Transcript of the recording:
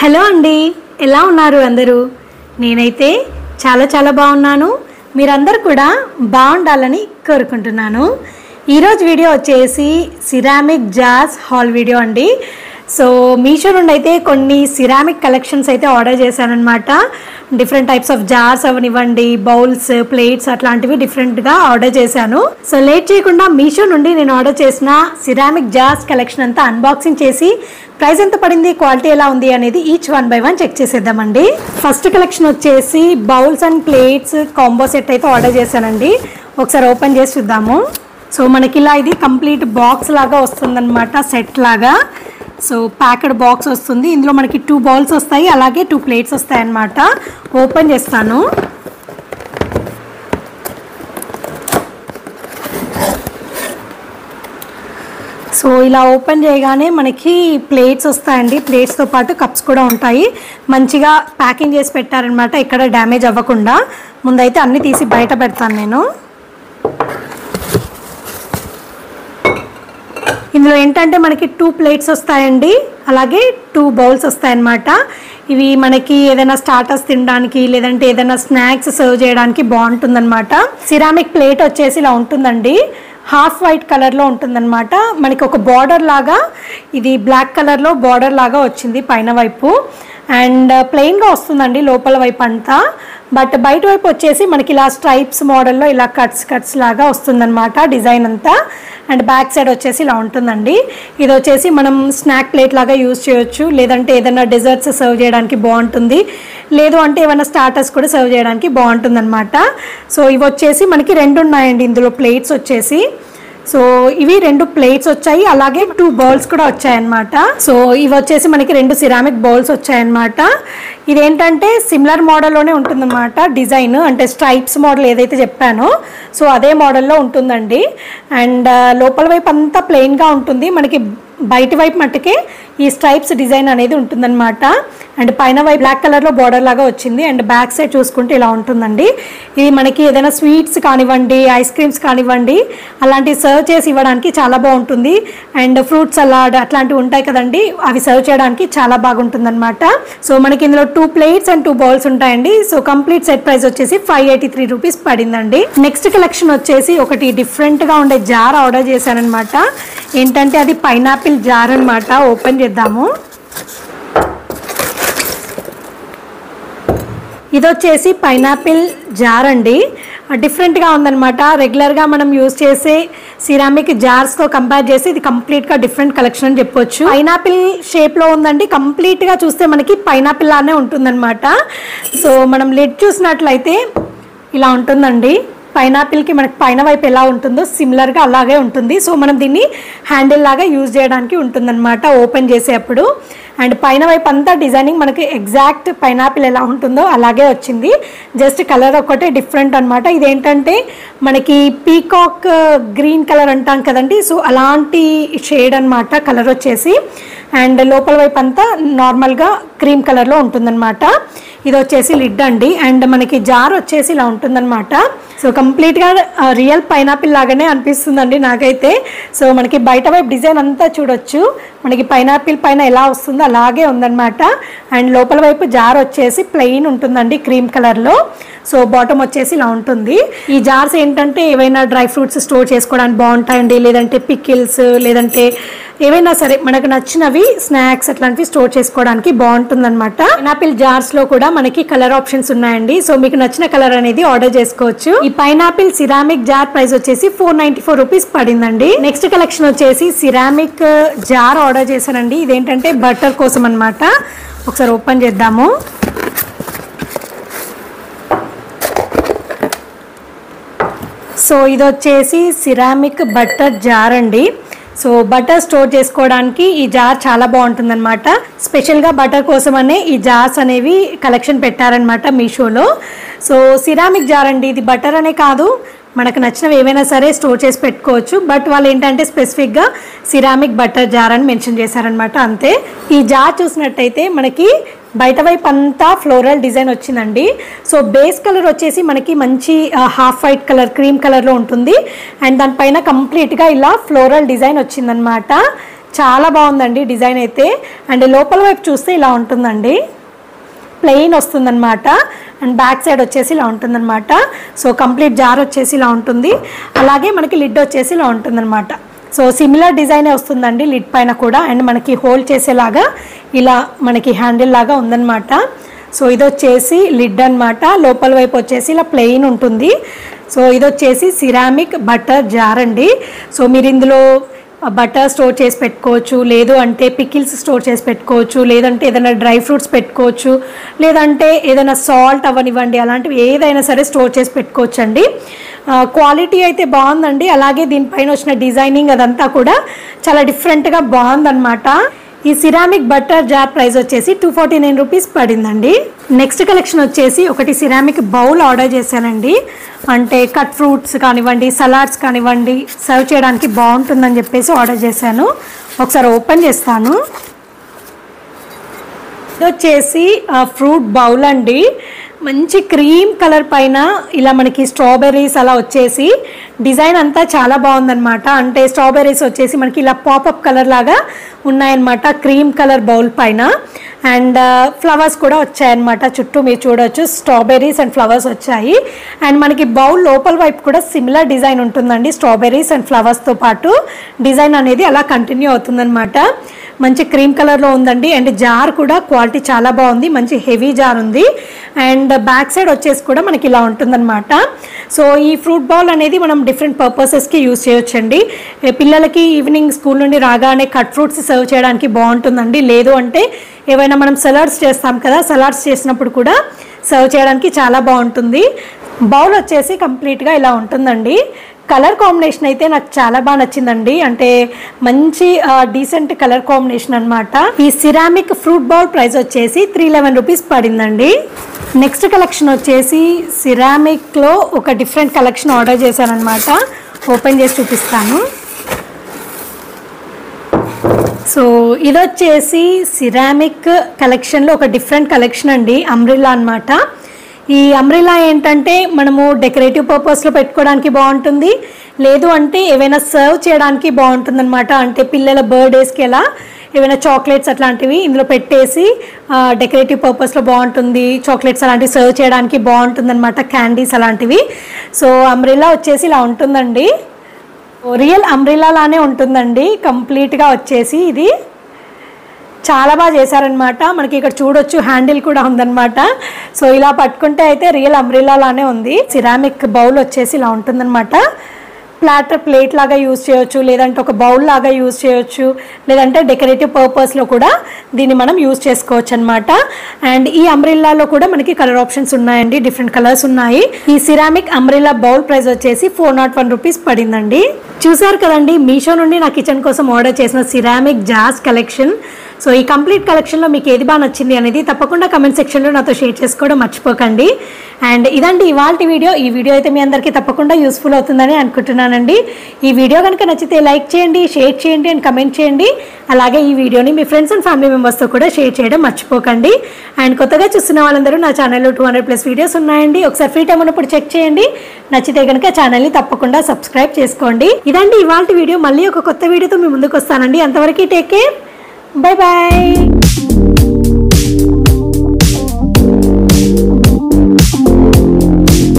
Hello అండి, ఎలా ఉన్నారు అందరూ? నేనైతే చాలా బాగున్నాను. మీరందరూ కూడా బాగుండాలని కోరుకుంటున్నాను. ఈరోజు వీడియో వచ్చేసి సిరామిక్ జార్స్ హాల్ వీడియో అండి. సో మీషో నుండి అయితే కొన్ని సిరామిక్ కలెక్షన్స్ అయితే ఆర్డర్ చేశానన్నమాట. డిఫరెంట్ టైప్స్ ఆఫ్ జార్స్ అవనివ్వండి, బౌల్స్, ప్లేట్స్ అట్లాంటివి డిఫరెంట్గా ఆర్డర్ చేశాను. సో లేట్ చేయకుండా మీషో నుండి నేను ఆర్డర్ చేసిన సిరామిక్ జార్స్ కలెక్షన్ అంతా అన్బాక్సింగ్ చేసి ప్రైస్ ఎంత పడింది, క్వాలిటీ ఎలా ఉంది అనేది each one by one check చేసేద్దామండి. ఫస్ట్ కలెక్షన్ వచ్చేసి bowls and plates combo set అయితే ఆర్డర్ చేశానండి. ఒకసారి ఓపెన్ చేసి చూద్దాము. సో మనకి ఇలా ఇది కంప్లీట్ బాక్స్ లాగా వస్తుందన్నమాట, సెట్ లాగా. సో ప్యాక్డ్ బాక్స్ వస్తుంది. ఇందులో మనకి 2 బౌల్స్ వస్తాయి, అలాగే 2 ప్లేట్స్ వస్తాయి అన్నమాట. ఓపెన్ చేస్తాను. సో ఇలా ఓపెన్ చేయగానే మనకి ప్లేట్స్ వస్తాయండి. ప్లేట్స్తో పాటు కప్స్ కూడా ఉంటాయి. మంచిగా ప్యాకింగ్ చేసి పెట్టారనమాట, ఎక్కడ డ్యామేజ్ అవ్వకుండా. ముందైతే అన్నీ తీసి బయట పెడతాను నేను. ఇందులో ఏంటంటే మనకి 2 ప్లేట్స్ వస్తాయండి, అలాగే 2 బౌల్స్ వస్తాయన్నమాట. ఇవి మనకి ఏదైనా స్టార్టర్స్ తినడానికి, లేదంటే ఏదైనా స్నాక్స్ సర్వ్ చేయడానికి బాగుంటుందన్నమాట. సిరామిక్ ప్లేట్ వచ్చేసి ఇలా ఉంటుందండి. హాఫ్ వైట్ కలర్లో ఉంటుందన్నమాట. మనకి ఒక బార్డర్ లాగా, ఇది బ్లాక్ కలర్లో బార్డర్ లాగా వచ్చింది పైన వైపు. అండ్ ప్లెయిన్గా వస్తుందండి లోపల వైపు అంతా. బట్ బయట వైపు వచ్చేసి మనకి ఇలా స్ట్రైప్స్ మోడల్లో ఇలా కట్స్ లాగా వస్తుందన్నమాట డిజైన్ అంతా. అండ్ బ్యాక్ సైడ్ వచ్చేసి ఇలా ఉంటుందండి. ఇది వచ్చేసి మనం స్నాక్ ప్లేట్ లాగా యూజ్ చేయొచ్చు, లేదంటే ఏదైనా డెజర్ట్స్ సర్వ్ చేయడానికి బాగుంటుంది, లేదు అంటే ఏమైనా స్టార్టర్స్ కూడా సర్వ్ చేయడానికి బాగుంటుంది అనమాట. సో ఇవి వచ్చేసి మనకి 2 ఉన్నాయండి ఇందులో ప్లేట్స్ వచ్చేసి. సో ఇవి 2 ప్లేట్స్ వచ్చాయి, అలాగే 2 బౌల్స్ కూడా వచ్చాయన్నమాట. సో ఇవి వచ్చేసి మనకి 2 సిరామిక్ బౌల్స్ వచ్చాయన్నమాట. ఇదేంటంటే సిమిలర్ మోడల్లోనే ఉంటుందన్నమాట డిజైన్, అంటే స్ట్రైప్స్ మోడల్ ఏదైతే చెప్పానో సో అదే మోడల్లో ఉంటుందండి. అండ్ లోపల వైపు అంతా ప్లెయిన్గా ఉంటుంది, మనకి బయట వైపు మట్టుకే ఈ స్ట్రైప్స్ డిజైన్ అనేది ఉంటుందన్నమాట. అండ్ పైన వైపు బ్లాక్ కలర్లో బార్డర్ లాగా వచ్చింది. అండ్ బ్యాక్ సైడ్ చూసుకుంటే ఇలా ఉంటుందండి. ఇది మనకి ఏదైనా స్వీట్స్ కానివ్వండి, ఐస్ క్రీమ్స్ కానివ్వండి, అలాంటివి సర్వ్ చేసి ఇవ్వడానికి చాలా బాగుంటుంది. అండ్ ఫ్రూట్ సలాడ్ అట్లాంటివి ఉంటాయి కదండి, అవి సర్వ్ చేయడానికి చాలా బాగుంటుంది అనమాట. సో మనకి ఇందులో 2 ప్లేట్స్ అండ్ 2 బౌల్స్ ఉంటాయండి. సో కంప్లీట్ సెట్ ప్రైస్ వచ్చేసి 583 రూపీస్ పడిందండి. నెక్స్ట్ కలెక్షన్ వచ్చేసి ఒకటి డిఫరెంట్గా ఉండే జార్ ఆర్డర్ చేశానమాట. ఏంటంటే అది పైనాపిల్ జార్ అనమాట. ఓపెన్ చేద్దాము. ఇది వచ్చేసి పైనాపిల్ జార్ అండి. డిఫరెంట్గా ఉందన్నమాట. రెగ్యులర్గా మనం యూజ్ చేసే సిరామిక్ జార్స్తో కంపేర్ చేసి ఇది కంప్లీట్గా డిఫరెంట్ కలెక్షన్ అని చెప్పొచ్చు. పైనాపిల్ షేప్లో ఉందండి. కంప్లీట్గా చూస్తే మనకి పైనాపిల్ లానే ఉంటుందన్నమాట. సో మనం లిడ్ చూసినట్లయితే ఇలా ఉంటుందండి. పైనాపిల్కి మనకి పైన వైపు ఎలా ఉంటుందో సిమిలర్గా అలాగే ఉంటుంది. సో మనం దీన్ని హ్యాండిల్ లాగా యూజ్ చేయడానికి ఉంటుందన్నమాట ఓపెన్ చేసేటప్పుడు. అండ్ పైన వైపు అంతా డిజైనింగ్ మనకి ఎగ్జాక్ట్ పైనాపిల్ ఎలా ఉంటుందో అలాగే వచ్చింది. జస్ట్ కలర్ ఒకటే డిఫరెంట్ అనమాట. ఇదేంటంటే మనకి పీకాక్ గ్రీన్ కలర్ అంటాం కదండి, సో అలాంటి షేడ్ అనమాట కలర్ వచ్చేసి. అండ్ లోపల వైపు అంతా నార్మల్గా క్రీమ్ కలర్లో ఉంటుందన్నమాట. ఇది వచ్చేసి లిడ్ అండి. అండ్ మనకి జార్ వచ్చేసి ఇలా ఉంటుందన్నమాట. సో కంప్లీట్గా రియల్ పైనాపిల్ లాగానే అనిపిస్తుందండి నాకైతే. సో మనకి బయట వైపు డిజైన్ అంతా చూడొచ్చు, మనకి పైనాపిల్ పైన ఎలా వస్తుందో అలాగే ఉందన్నమాట. అండ్ లోపల వైపు జార్ వచ్చేసి ప్లెయిన్ ఉంటుందండి క్రీమ్ కలర్లో. సో బాటమ్ వచ్చేసి ఇలా ఉంటుంది. ఈ జార్స్ ఏంటంటే ఏవైనా డ్రై ఫ్రూట్స్ స్టోర్ చేసుకోవడానికి బాగుంటాయండి, లేదంటే పికిల్స్, లేదంటే ఏవైనా సరే మనకు నచ్చినవి స్నాక్స్ అట్లాంటివి స్టోర్ చేసుకోవడానికి బాగుంటుందన్నమాట. పైనాపిల్ జార్స్లో కూడా మనకి కలర్ ఆప్షన్స్ ఉన్నాయండి. సో మీకు నచ్చిన కలర్ అనేది ఆర్డర్ చేసుకోవచ్చు. ఈ పైనాపిల్ సిరామిక్ జార్ ప్రైస్ వచ్చేసి 494 రూపీస్ పడిందండి. నెక్స్ట్ కలెక్షన్ వచ్చేసి సిరామిక్ జార్ ఆర్డర్ చేశానండి. ఇదేంటంటే బటర్ కోసం అనమాట. ఒకసారి ఓపెన్ చేద్దాము. సో ఇది వచ్చేసి సిరామిక్ బటర్ జార్ అండి. సో బటర్ స్టోర్ చేసుకోవడానికి ఈ జార్ చాలా బాగుంటుందన్నమాట. స్పెషల్గా బటర్ కోసమనే ఈ జార్స్ అనేవి కలెక్షన్ పెట్టారనమాట మీషోలో. సో సిరామిక్ జార్ అండి. ఇది బటర్ అనే కాదు, మనకు నచ్చినవి ఏవైనా సరే స్టోర్ చేసి పెట్టుకోవచ్చు. బట్ వాళ్ళు ఏంటంటే స్పెసిఫిక్గా సిరామిక్ బటర్ జార్ అని మెన్షన్ చేశారనమాట, అంతే. ఈ జార్ చూసినట్టయితే మనకి బయట వైపు అంతా ఫ్లోరల్ డిజైన్ వచ్చిందండి. సో బేస్ కలర్ వచ్చేసి మనకి మంచి హాఫ్ వైట్ కలర్ క్రీమ్ కలర్లో ఉంటుంది. అండ్ దానిపైన కంప్లీట్గా ఇలా ఫ్లోరల్ డిజైన్ వచ్చిందనమాట. చాలా బాగుందండి డిజైన్ అయితే. అండ్ లోపల వైపు చూస్తే ఇలా ఉంటుందండి, ప్లెయిన్ వస్తుందన్నమాట. అండ్ బ్యాక్ సైడ్ వచ్చేసి ఇలా ఉంటుందన్నమాట. సో కంప్లీట్ జార్ వచ్చేసి ఇలా ఉంటుంది. అలాగే మనకి లిడ్ వచ్చేసి ఇలా ఉంటుందన్నమాట. సో సిమిలర్ డిజైనే వస్తుందండి లిడ్ పైన కూడా. అండ్ మనకి హోల్డ్ చేసేలాగా ఇలా మనకి హ్యాండిల్ లాగా ఉందన్నమాట. సో ఇది వచ్చేసి లిడ్ అనమాట. లోపల వైపు వచ్చేసి ఇలా ప్లెయిన్ ఉంటుంది. సో ఇది వచ్చేసి సిరామిక్ బటర్ జార్ అండి. సో మీరు ఇందులో బటర్ స్టోర్ చేసి పెట్టుకోవచ్చు, లేదు అంటే పికిల్స్ స్టోర్ చేసి పెట్టుకోవచ్చు, లేదంటే ఏదైనా డ్రై ఫ్రూట్స్ పెట్టుకోవచ్చు, లేదంటే ఏదైనా సాల్ట్ అవనివ్వండి, అలాంటివి ఏదైనా సరే స్టోర్ చేసి పెట్టుకోవచ్చు అండి. క్వాలిటీ అయితే బాగుందండి. అలాగే దీనిపైన వచ్చిన డిజైనింగ్ అదంతా కూడా చాలా డిఫరెంట్గా బాగుందన్నమాట. ఈ సిరామిక్ బటర్ జార్ ప్రైస్ వచ్చేసి 249 రూపీస్ పడిందండి. నెక్స్ట్ కలెక్షన్ వచ్చేసి ఒకటి సిరామిక్ బౌల్ ఆర్డర్ చేశానండి. అంటే కట్ ఫ్రూట్స్ కానివ్వండి, సలాడ్స్ కానివ్వండి సర్వ్ చేయడానికి బాగుంటుందని చెప్పేసి ఆర్డర్ చేశాను. ఒకసారి ఓపెన్ చేస్తాను. ఇది వచ్చేసి ఫ్రూట్ బౌల్ అండి. మంచి క్రీమ్ కలర్ పైన ఇలా మనకి స్ట్రాబెర్రీస్ అలా వచ్చేసి డిజైన్ అంతా చాలా బాగుందన్నమాట. అంటే స్ట్రాబెర్రీస్ వచ్చేసి మనకి ఇలా పాపప్ కలర్ లాగా ఉన్నాయన్నమాట క్రీమ్ కలర్ బౌల్ పైన. అండ్ ఫ్లవర్స్ కూడా వచ్చాయన్నమాట చుట్టూ, మీరు చూడవచ్చు స్ట్రాబెర్రీస్ అండ్ ఫ్లవర్స్ వచ్చాయి. అండ్ మనకి బౌల్ లోపల వైపు కూడా సిమిలర్ డిజైన్ ఉంటుందండి. స్ట్రాబెర్రీస్ అండ్ ఫ్లవర్స్తో పాటు డిజైన్ అనేది అలా కంటిన్యూ అవుతుందన్నమాట. మంచి క్రీమ్ కలర్లో ఉందండి. అండ్ జార్ కూడా క్వాలిటీ చాలా బాగుంది, మంచి హెవీ జార్ ఉంది. అండ్ బ్యాక్ సైడ్ వచ్చేసి కూడా మనకి ఇలా ఉంటుందన్నమాట. సో ఈ ఫ్రూట్ బౌల్ అనేది మనం డిఫరెంట్ పర్పసెస్కి యూజ్ చేయొచ్చండి. పిల్లలకి ఈవినింగ్ స్కూల్ నుండి రాగానే కట్ ఫ్రూట్స్ సర్వ్ చేయడానికి బాగుంటుందండి. లేదు అంటే ఏవైనా మనం సలాడ్స్ చేస్తాం కదా, సలాడ్స్ చేసినప్పుడు కూడా సర్వ్ చేయడానికి చాలా బాగుంటుంది. బౌల్ వచ్చేసి కంప్లీట్గా ఇలా ఉంటుందండి. కలర్ కాంబినేషన్ అయితే నాకు చాలా బాగా నచ్చిందండి. అంటే మంచి డీసెంట్ కలర్ కాంబినేషన్ అనమాట. ఈ సిరామిక్ ఫ్రూట్ బౌల్ ప్రైస్ వచ్చేసి 311 రూపీస్ పడిందండి. నెక్స్ట్ కలెక్షన్ వచ్చేసి సిరామిక్లో ఒక డిఫరెంట్ కలెక్షన్ ఆర్డర్ చేశానమాట. ఓపెన్ చేసి చూపిస్తాను. సో ఇది వచ్చేసి సిరామిక్ కలెక్షన్లో ఒక డిఫరెంట్ కలెక్షన్ అండి, అంబ్రెల్లా అనమాట. ఈ అంబ్రెల్లా ఏంటంటే మనము డెకరేటివ్ పర్పస్లో పెట్టుకోవడానికి బాగుంటుంది, లేదు అంటే ఏవైనా సర్వ్ చేయడానికి బాగుంటుంది అనమాట. అంటే పిల్లల బర్త్డేస్కి ఎలా ఏవైనా చాక్లెట్స్ అట్లాంటివి ఇందులో పెట్టేసి డెకరేటివ్ పర్పస్లో బాగుంటుంది. చాక్లెట్స్ అలాంటివి సర్వ్ చేయడానికి బాగుంటుంది అనమాట, క్యాండీస్ అలాంటివి. సో అంబ్రెల్లా వచ్చేసి ఇలా ఉంటుందండి. రియల్ అంబ్రెల్లా లానే ఉంటుందండి కంప్లీట్గా వచ్చేసి. ఇది చాలా బాగా చేశారనమాట. మనకి ఇక్కడ చూడొచ్చు హ్యాండిల్ కూడా ఉందన్నమాట. సో ఇలా పట్టుకుంటే అయితే రియల్ అంబ్రెల్లా లానే ఉంది. సిరామిక్ బౌల్ వచ్చేసి ఇలా ఉంటుందన్నమాట. ప్లాటర్ ప్లేట్ లాగా యూజ్ చేయొచ్చు, లేదంటే ఒక బౌల్ లాగా యూజ్ చేయొచ్చు, లేదంటే డెకరేటివ్ పర్పస్లో కూడా దీన్ని మనం యూజ్ చేసుకోవచ్చు అనమాట. అండ్ ఈ అంబ్రెల్లాలో కూడా మనకి కలర్ ఆప్షన్స్ ఉన్నాయండి, డిఫరెంట్ కలర్స్ ఉన్నాయి. ఈ సిరామిక్ అంబ్రెల్లా బౌల్ ప్రైస్ వచ్చేసి 401 రూపీస్ పడిందండి. చూసారు కదండి, మీషో నుండి నా కిచెన్ కోసం ఆర్డర్ చేసిన సిరామిక్ జార్స్ కలెక్షన్. సో ఈ కంప్లీట్ కలెక్షన్లో మీకు ఏది బాగా నచ్చింది అనేది తప్పకుండా కమెంట్ సెక్షన్లో నాతో షేర్ చేసుకోవడం మర్చిపోకండి. అండ్ ఇదండి ఇవాల్టి వీడియో. ఈ వీడియో అయితే మీ అందరికీ తప్పకుండా యూస్ఫుల్ అవుతుందని అనుకుంటున్నానండి. ఈ వీడియో కనుక నచ్చితే లైక్ చేయండి, షేర్ చేయండి అండ్ కమెంట్ చేయండి. అలాగే ఈ వీడియోని మీ ఫ్రెండ్స్ అండ్ ఫ్యామిలీ మెంబర్స్తో కూడా షేర్ చేయడం మర్చిపోకండి. అండ్ కొత్తగా చూస్తున్న వాళ్ళందరూ నా ఛానల్లో 200+ వీడియోస్ ఉన్నాయండి. ఒకసారి ఫ్రీ టైం ఉన్నప్పుడు చెక్ చేయండి. నచ్చితే కనుక ఛానల్ని తప్పకుండా సబ్స్క్రైబ్ చేసుకోండి. ఇదండి ఇవాల్టి వీడియో. మళ్ళీ ఒక కొత్త వీడియోతో మీ ముందుకు వస్తానండి. అంతవరకు టేక్ కేర్, బై బాయ్.